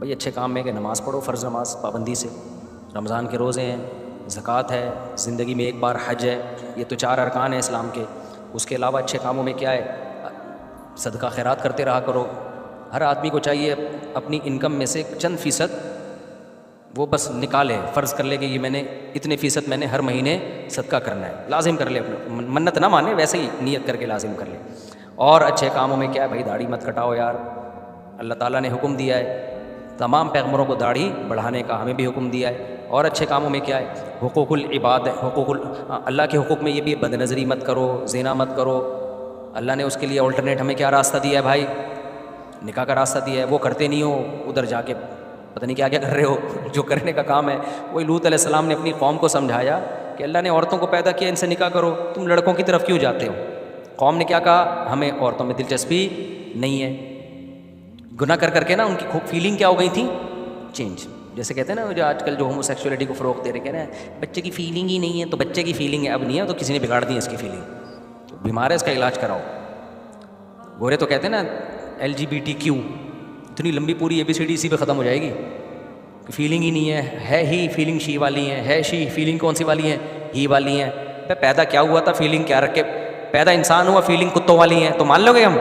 بھائی اچھے کام میں کہ نماز پڑھو، فرض نماز پابندی سے، رمضان کے روزے ہیں، زکوٰۃ ہے، زندگی میں ایک بار حج ہے، یہ تو 4 ارکان ہیں اسلام کے۔ اس کے علاوہ اچھے کاموں میں کیا ہے؟ صدقہ خیرات کرتے رہا کرو۔ ہر آدمی کو چاہیے اپنی انکم میں سے چند فیصد وہ بس نکالے، فرض کر لے کہ یہ میں نے اتنے فیصد میں نے ہر مہینے صدقہ کرنا ہے، لازم کر لے، اپنا منت نہ مانے، ویسے ہی نیت کر کے لازم کر لے۔ اور اچھے کاموں میں کیا ہے؟ بھائی داڑھی مت کٹاؤ یار، اللہ تعالیٰ نے حکم دیا ہے، تمام پیغمبروں کو داڑھی بڑھانے کا ہمیں بھی حکم دیا ہے۔ اور اچھے کاموں میں کیا ہے؟ حقوق العباد، اللہ کے حقوق میں یہ بھی بد نظری مت کرو، زنا مت کرو۔ اللہ نے اس کے لیے الٹرنیٹ ہمیں کیا راستہ دیا ہے بھائی؟ نکاح کا راستہ دیا ہے۔ وہ کرتے نہیں ہو، ادھر جا کے پتہ نہیں کیا کیا کر رہے ہو، جو کرنے کا کام ہے۔ وہی لوط علیہ السلام نے اپنی قوم کو سمجھایا کہ اللہ نے عورتوں کو پیدا کیا، ان سے نکاح کرو، تم لڑکوں کی طرف کیوں جاتے ہو؟ قوم نے کیا کہا؟ ہمیں عورتوں میں دلچسپی نہیں ہے۔ گناہ کر کر کے نا ان کی فیلنگ کیا ہو گئی تھی؟ چینج۔ جیسے کہتے ہیں نا جو آج کل جو ہومو سیکسولیٹی کو فروغ دے رہے، کہہ رہے ہیں بچے کی فیلنگ ہی نہیں ہے، تو بچے کی فیلنگ ہے اب نہیں ہے، تو کسی نے بگاڑ دی ہے اس کی فیلنگ، تو بیمار ہے، اس کا علاج کراؤ۔ گورے تو کہتے ہیں نا LGBTQ، اتنی لمبی پوری ABCD اسی پہ ختم ہو جائے گی کہ فیلنگ ہی نہیں ہے ہی فیلنگ شی والی ہے شی فیلنگ کون سی والی ہیں؟ ہی والی ہیں۔ پیدا کیا ہوا تھا؟ فیلنگ کیا رکھ کے پیدا انسان ہوا، فیلنگ کتوں والی ہیں، تو مان لو گے ہم؟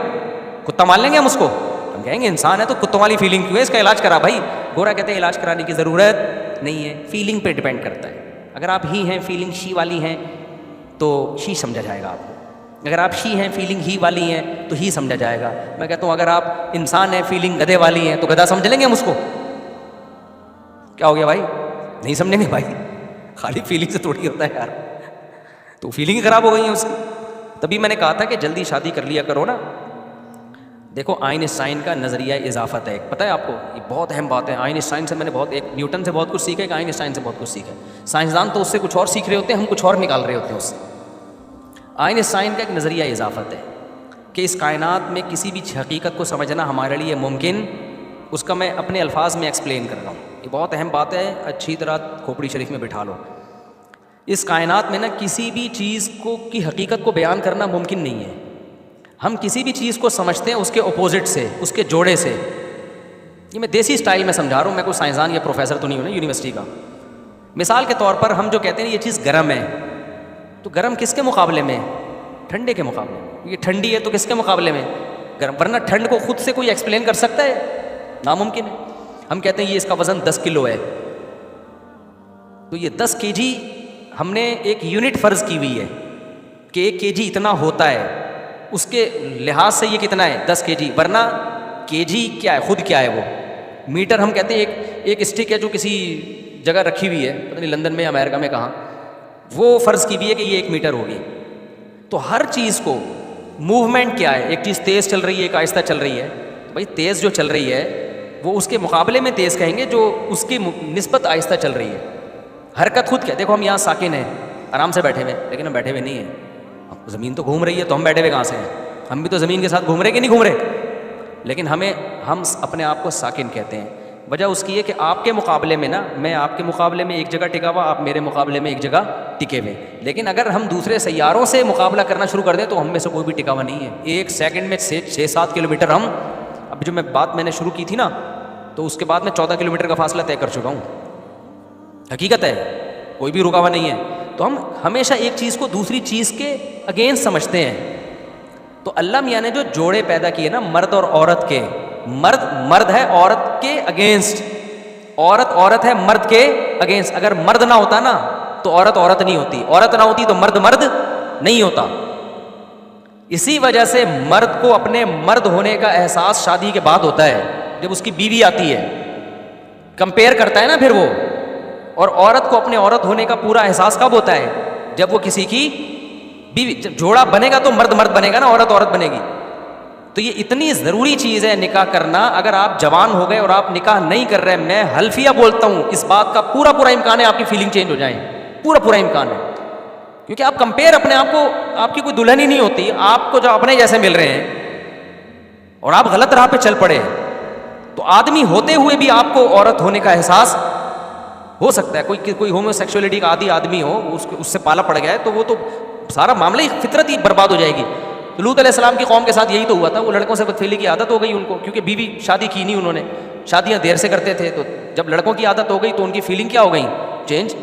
کتا مان لیں گے ہم اس کو؟ ہم کہیں گے انسان ہے تو کتوں والی فیلنگ کیوں ہے، اس کا علاج کرا بھائی۔ گورا کہتے ہیں علاج کرانے کی ضرورت نہیں ہے، فیلنگ پہ ڈیپینڈ کرتا ہے۔ اگر آپ ہی ہیں، فیلنگ شی والی ہیں، تو شی سمجھا جائے گا آپ کو۔ اگر آپ شی ہیں، فیلنگ ہی والی ہیں، تو ہی سمجھا جائے گا۔ میں کہتا ہوں اگر آپ انسان ہیں، فیلنگ گدھے والی ہیں، تو گدھا سمجھ لیں گے ہم اس کو؟ کیا ہو گیا بھائی؟ نہیں سمجھیں گے بھائی، خالی فیلنگ سے تھوڑی ہوتا ہے یار، تو فیلنگ خراب ہو گئی ہیں اس کی۔ تبھی میں نے کہا تھا کہ جلدی شادی کر لیا کرو نا۔ دیکھو آئنسٹائن کا نظریہ اضافت ہے، پتہ ہے آپ کو؟ یہ بہت اہم بات ہے۔ آئنسٹائن سے میں نے ایک نیوٹن سے بہت کچھ سیکھا، ایک آئنسٹائن سے بہت کچھ سیکھا۔ سائنسدان تو اس سے کچھ اور سیکھ رہے ہوتے ہیں، ہم کچھ اور نکال رہے ہوتے ہیں اس سے۔ آئنسٹائن کا ایک نظریہ اضافت ہے کہ اس کائنات میں کسی بھی حقیقت کو سمجھنا ہمارے لیے ممکن، اس کا میں اپنے الفاظ میں ایکسپلین کر رہا ہوں۔ یہ بہت اہم بات ہے، اچھی طرح کھوپڑی شریف میں بٹھا لو۔ اس کائنات میں نا کسی بھی چیز کی حقیقت کو بیان کرنا ممکن نہیں ہے۔ ہم کسی بھی چیز کو سمجھتے ہیں اس کے اپوزٹ سے، اس کے جوڑے سے۔ یہ میں دیسی سٹائل میں سمجھا رہا ہوں، میں کوئی سائنسدان یا پروفیسر تو نہیں ہوں نا یونیورسٹی کا۔ مثال کے طور پر ہم جو کہتے ہیں یہ چیز گرم ہے، تو گرم کس کے مقابلے میں؟ ٹھنڈے کے مقابلے میں۔ یہ ٹھنڈی ہے تو کس کے مقابلے میں؟ گرم۔ ورنہ ٹھنڈ کو خود سے کوئی ایکسپلین کر سکتا ہے؟ ناممکن ہے۔ ہم کہتے ہیں یہ اس کا وزن 10 کلو ہے، تو یہ 10 kg ہم نے ایک یونٹ فرض کی ہوئی ہے کہ 1 kg اتنا ہوتا ہے، اس کے لحاظ سے یہ کتنا ہے؟ 10 kg۔ ورنہ kg کیا ہے؟ خود کیا ہے وہ؟ میٹر۔ ہم کہتے ہیں ایک اسٹک ہے جو کسی جگہ رکھی ہوئی ہے، پتہ نہیں لندن میں، امریکہ میں، کہاں، وہ فرض کی ہوئی ہے کہ یہ 1 میٹر ہوگی۔ تو ہر چیز کو موومنٹ کیا ہے؟ ایک چیز تیز چل رہی ہے، ایک آہستہ چل رہی ہے، تو بھائی تیز جو چل رہی ہے وہ اس کے مقابلے میں تیز کہیں گے جو اس کی نسبت آہستہ چل رہی ہے۔ حرکت خود کیا؟ دیکھو ہم یہاں ساکن ہیں، آرام سے بیٹھے ہوئے، لیکن ہم بیٹھے ہوئے نہیں ہیں، زمین تو گھوم رہی ہے، تو ہم بیٹھے ہوئے کہاں سے ہیں؟ ہم بھی تو زمین کے ساتھ گھوم رہے کہ نہیں گھوم رہے؟ لیکن ہم اپنے آپ کو ساکن کہتے ہیں۔ وجہ اس کی ہے کہ آپ کے مقابلے میں نا، میں آپ کے مقابلے میں ایک جگہ ٹکا ہوا، آپ میرے مقابلے میں ایک جگہ ٹکے ہوئے۔ لیکن اگر ہم دوسرے سیاروں سے مقابلہ کرنا شروع کر دیں تو ہم میں سے کوئی بھی ٹکا ہوا نہیں ہے۔ 1 سیکنڈ میں 6-7 کلومیٹر ہم، اب جو میں نے شروع کی تھی نا، تو اس کے بعد میں 14 کلومیٹر کا فاصلہ طے کر چکا ہوں۔ حقیقت ہے، کوئی بھی رکا ہوا نہیں ہے۔ تو ہم ہمیشہ ایک چیز کو دوسری چیز کے اگینسٹ سمجھتے ہیں۔ تو اللہ میاں نے جو جوڑے پیدا کیے نا مرد اور عورت کے، مرد ہے عورت کے اگینسٹ، عورت ہے مرد کے اگینسٹ۔ اگر مرد نہ ہوتا نا تو عورت نہیں ہوتی، عورت نہ ہوتی تو مرد نہیں ہوتا۔ اسی وجہ سے مرد کو اپنے مرد ہونے کا احساس شادی کے بعد ہوتا ہے، جب اس کی بیوی آتی ہے، کمپیئر کرتا ہے نا پھر وہ۔ اور عورت کو اپنے عورت ہونے کا پورا احساس کب ہوتا ہے؟ جب وہ کسی کی بیوی، جب جوڑا بنے گا تو مرد بنے گا نا، عورت بنے گی۔ تو یہ اتنی ضروری چیز ہے نکاح کرنا۔ اگر آپ جوان ہو گئے اور آپ نکاح نہیں کر رہے، میں حلفیہ بولتا ہوں اس بات کا پورا امکان ہے آپ کی فیلنگ چینج ہو جائیں، پورا امکان ہے۔ کیونکہ آپ کمپیئر اپنے آپ کو، آپ کی کوئی دلہن ہی نہیں ہوتی، آپ کو جو اپنے جیسے مل رہے ہیں اور آپ غلط راہ پہ چل پڑے، تو آدمی ہوتے ہوئے بھی آپ کو عورت ہونے کا احساس ہو سکتا ہے۔ کوئی ہومو سیکسولیٹی کا عادی آدمی ہو، اس سے پالا پڑ گیا ہے، تو وہ تو سارا معاملہ ہی، فطرت ہی برباد ہو جائے گی۔ لوط علیہ السلام کی قوم کے ساتھ یہی تو ہوا تھا، وہ لڑکوں سے بدفعلی کی عادت ہو گئی ان کو، کیونکہ بیوی شادی کی نہیں انہوں نے، شادیاں دیر سے کرتے تھے, تو جب لڑکوں کی عادت ہو گئی تو ان کی فیلنگ کیا ہو گئی, چینج.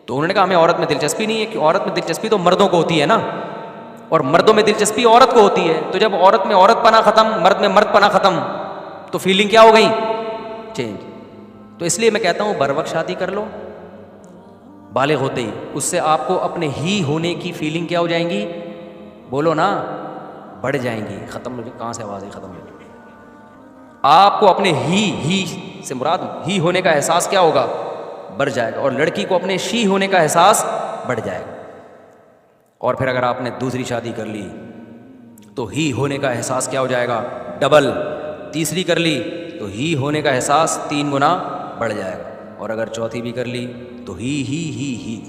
تو انہوں نے کہا ہمیں عورت میں دلچسپی نہیں ہے, کہ عورت میں دلچسپی تو مردوں کو ہوتی ہے نا, اور مردوں میں دلچسپی عورت کو ہوتی ہے. تو جب عورت میں عورت پنا ختم, مرد میں مرد پنا ختم, تو فیلنگ کیا ہو گئی, چینج. تو اس لیے میں کہتا ہوں بر وقت شادی کر لو, بالغ ہوتے ہی. اس سے آپ کو اپنے ہی ہونے کی فیلنگ کیا ہو جائیں گی, بولو نا, بڑھ جائیں گی. ختم, کہاں سے آواز ہے, ختم ہو جائے. آپ کو اپنے ہی سے مراد ہی ہونے کا احساس کیا ہوگا, بڑھ جائے گا, اور لڑکی کو اپنے شی ہونے کا احساس بڑھ جائے گا. اور پھر اگر آپ نے دوسری شادی کر لی تو ہی ہونے کا احساس کیا ہو جائے گا, ڈبل. تیسری کر لی تو ہی ہونے کا احساس 3 گنا بڑھ جائے گا. اور اگر چوتھی بھی کر لی تو ہی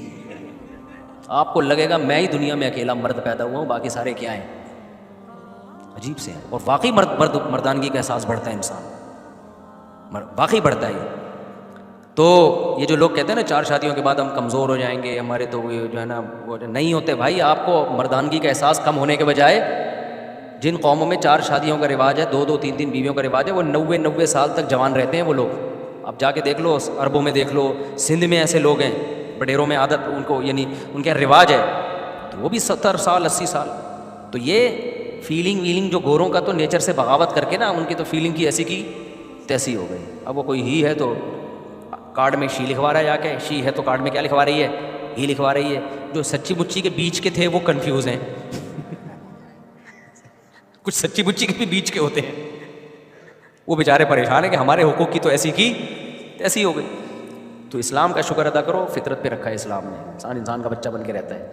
آپ کو لگے گا میں ہی دنیا میں اکیلا مرد پیدا ہوا ہوں, باقی سارے کیا ہیں, عجیب سے ہیں. اور واقعی مردانگی کا احساس بڑھتا ہے انسان, واقعی بڑھتا ہے. تو یہ جو لوگ کہتے ہیں نا 4 شادیوں کے بعد ہم کمزور ہو جائیں گے, ہمارے تو جو ہے نا وہ نہیں ہوتے بھائی. آپ کو مردانگی کا احساس کم ہونے کے بجائے, جن قوموں میں 4 شادیوں کا رواج ہے, 2 3 بیویوں کا رواج ہے, وہ 90 سال تک جوان رہتے ہیں وہ لوگ. اب جا کے دیکھ لو, عربوں میں دیکھ لو, سندھ میں ایسے لوگ ہیں, بڈیروں میں عادت ان کو, یعنی ان کا رواج ہے, تو وہ بھی 70 سال 80 سال. تو یہ فیلنگ جو گوروں کا تو نیچر سے بغاوت کر کے نا, ان کی تو فیلنگ کی ایسی کی تیسی ہو گئی. اب وہ کوئی ہی ہے تو کارڈ میں شی لکھوا رہا ہے, جا کے شی ہے تو کارڈ میں کیا لکھوا رہی ہے, ہی لکھوا رہی ہے. جو سچی مچی کے بیچ کے تھے وہ کنفیوز ہیں. کچھ سچی مچی کے بھی بیچ کے ہوتے ہیں, وہ بیچارے پریشان ہیں کہ ہمارے حقوق کی تو ایسی کی ایسی ہو گئی. تو اسلام کا شکر ادا کرو, فطرت پہ رکھا ہے اسلام نے, انسان کا بچہ بن کے رہتا ہے.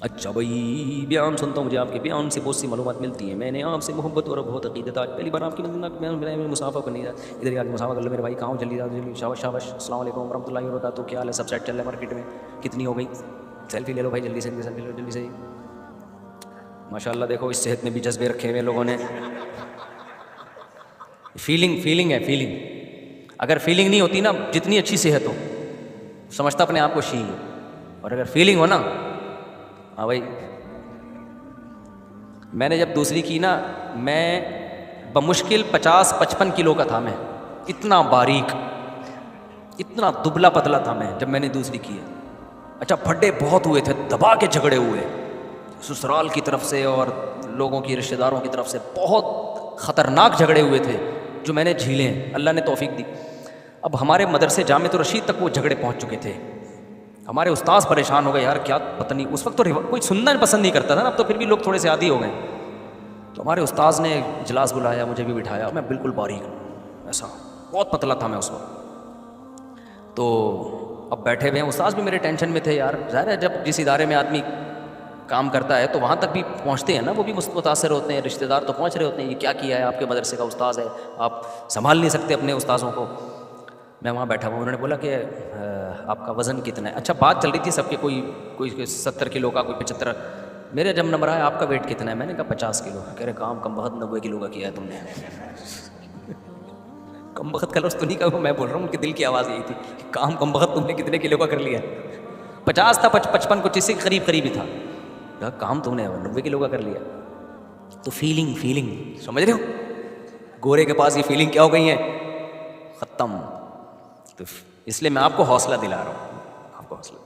اچھا بھائی بیان سنتا ہوں, مجھے آپ کے بیان سے بہت سی معلومات ملتی ہیں. میں نے آپ سے محبت اور بہت عقیدت, آج پہلی بار آپ کی میں مسافہ کرنے جا, ادھر آ کے مسافہ کر لو میرے بھائی. کہاں جلدی جلدی, شاباش شاباش. السلام علیکم ورحمۃ اللہ وبرکاتہ. کیا حال ہے, سب سیٹ چل رہا ہے مارکیٹ میں, کتنی ہو گئی, سیلفی لے لو بھائی, جلدی سے سیلفی لو جلدی سے. ماشاء اللہ دیکھو اس صحت میں بھی جذبے رکھے ہوئے لوگوں نے. فیلنگ ہے, فیلنگ. اگر فیلنگ نہیں ہوتی نا, جتنی اچھی صحت ہو, سمجھتا اپنے آپ کو شی ہے, اور اگر فیلنگ ہو نا, ہاں بھائی. میں نے جب دوسری کی نا, میں بمشکل 50-55 کلو کا تھا. میں اتنا باریک, اتنا دبلا پتلا تھا میں جب میں نے دوسری کی ہے. اچھا پھڈے بہت ہوئے تھے, دبا کے جھگڑے ہوئے سسرال کی طرف سے اور لوگوں کی رشتہ داروں کی طرف سے, بہت خطرناک جھگڑے ہوئے تھے جو میں نے جھیلے ہیں, اللہ نے توفیق دی. اب ہمارے مدرسے جامعۃ الرشید تک وہ جھگڑے پہنچ چکے تھے. ہمارے استاذ پریشان ہو گئے, یار کیا پتہ نہیں, اس وقت تو کوئی سننا پسند نہیں کرتا تھا نا, اب تو پھر بھی لوگ تھوڑے سے عادی ہو گئے. تو ہمارے استاذ نے اجلاس بلایا, مجھے بھی بٹھایا, میں بالکل باریک, ایسا بہت پتلا تھا میں اس وقت. تو اب بیٹھے ہوئے ہیں, استاذ بھی میرے ٹینشن میں تھے. یار ظاہر ہے جب جس ادارے میں آدمی کام کرتا ہے تو وہاں تک بھی پہنچتے ہیں نا, وہ بھی متاثر ہوتے ہیں, رشتہ دار تو پہنچ رہے ہوتے ہیں, یہ کیا کیا ہے, آپ کے مدرسے کا استاذ ہے, آپ سنبھال نہیں سکتے اپنے استاذوں کو. میں وہاں بیٹھا ہوا, انہوں نے بولا کہ آپ کا وزن کتنا ہے. اچھا بات چل رہی تھی سب کے, کوئی 70 کلو کا, کوئی 75. میرے جب نمبر آیا, آپ کا ویٹ کتنا ہے, میں نے کہا 50 کلو. کہہ رہے کم بہت 90 کلو کا کیا ہے تم نے. کم بخت کا لفظ تو نہیں کہا, میں بول رہا ہوں ان کے دل کی آواز یہی تھی کہ کم بخت تم نے کتنے کلو کا کر لیا. 50 تھا, 55 کچھ اس سے قریب ہی تھا. کام تم نے 90 کلو کا کر لیا. تو فیلنگ سمجھ رہے ہو, گورے کے پاس یہ فیلنگ کیا ہو گئی ہے, ختم. تو اس لیے میں آپ کو حوصلہ دلا رہا ہوں, آپ کو حوصلہ.